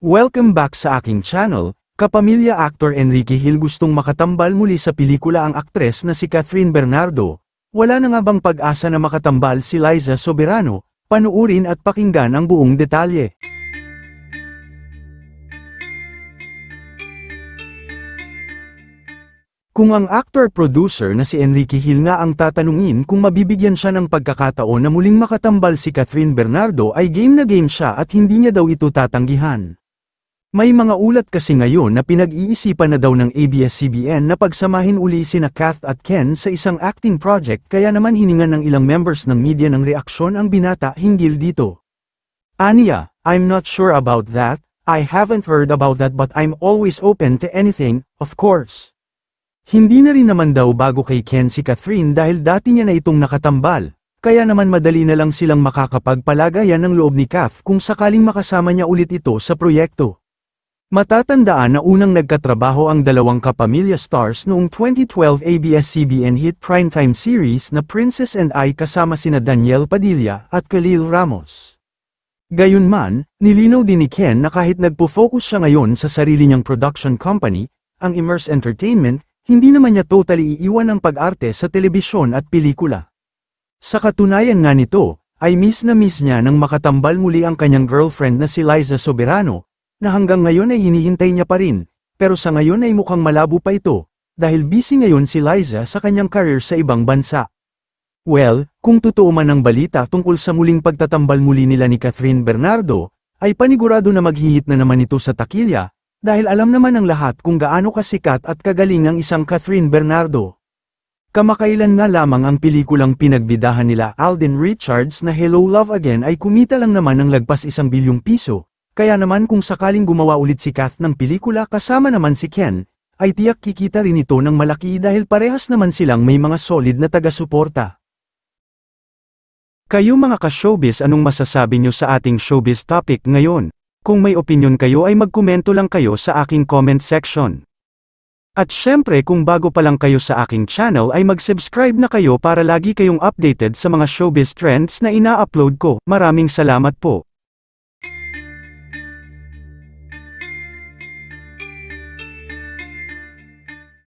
Welcome back sa aking channel. Kapamilya actor Enrique Hill gustong makatambal muli sa pelikula ang aktres na si Catherine Bernardo. Wala na nga bang pag-asa na makatambal si Liza Soberano? Panuurin at pakinggan ang buong detalye. Kung ang actor-producer na si Enrique Hill nga ang tatanungin kung mabibigyan siya ng pagkakataon na muling makatambal si Catherine Bernardo ay game na game siya at hindi niya daw ito tatanggihan. May mga ulat kasi ngayon na pinag-iisipan na daw ng ABS-CBN na pagsamahin uli sina Kath at Ken sa isang acting project kaya naman hiningan ng ilang members ng media ng reaksyon ang binata hinggil dito. Aniya, I'm not sure about that, I haven't heard about that but I'm always open to anything, of course. Hindi na rin naman daw bago kay Ken si Catherine dahil dati niya na itong nakatambal, kaya naman madali na lang silang makakapagpalagayan ng loob ni Kath kung sakaling makasama niya ulit ito sa proyekto. Matatandaan na unang nagkatrabaho ang dalawang kapamilya stars noong 2012 ABS-CBN hit primetime series na Princess and I kasama sina Danielle Padilla at Khalil Ramos. Gayunman, nilinaw din ni Ken na kahit nagpo-focus siya ngayon sa sarili niyang production company, ang Immerse Entertainment, hindi naman niya totally iiwan ang pag-arte sa telebisyon at pelikula. Sa katunayan nga nito, ay miss niya nang makatambal muli ang kanyang girlfriend na si Liza Soberano, na hanggang ngayon ay hinihintay niya pa rin, pero sa ngayon ay mukhang malabo pa ito, dahil busy ngayon si Liza sa kanyang career sa ibang bansa. Well, kung totoo man ang balita tungkol sa muling pagtatambal muli nila ni Catherine Bernardo, ay panigurado na maghihit na naman ito sa takilya, dahil alam naman ng lahat kung gaano kasikat at kagaling ang isang Catherine Bernardo. Kamakailan nga lamang ang pelikulang pinagbidahan nila Alden Richards na Hello Love Again ay kumita lang naman ng lagpas 1 bilyong piso. Kaya naman kung sakaling gumawa ulit si Kath ng pelikula kasama naman si Ken, ay tiyak kikita rin ito ng malaki dahil parehas naman silang may mga solid na taga-suporta. Kayo mga ka-showbiz, anong masasabi nyo sa ating showbiz topic ngayon? Kung may opinion kayo ay magkomento lang kayo sa aking comment section. At syempre kung bago pa lang kayo sa aking channel ay mag-subscribe na kayo para lagi kayong updated sa mga showbiz trends na ina-upload ko. Maraming salamat po.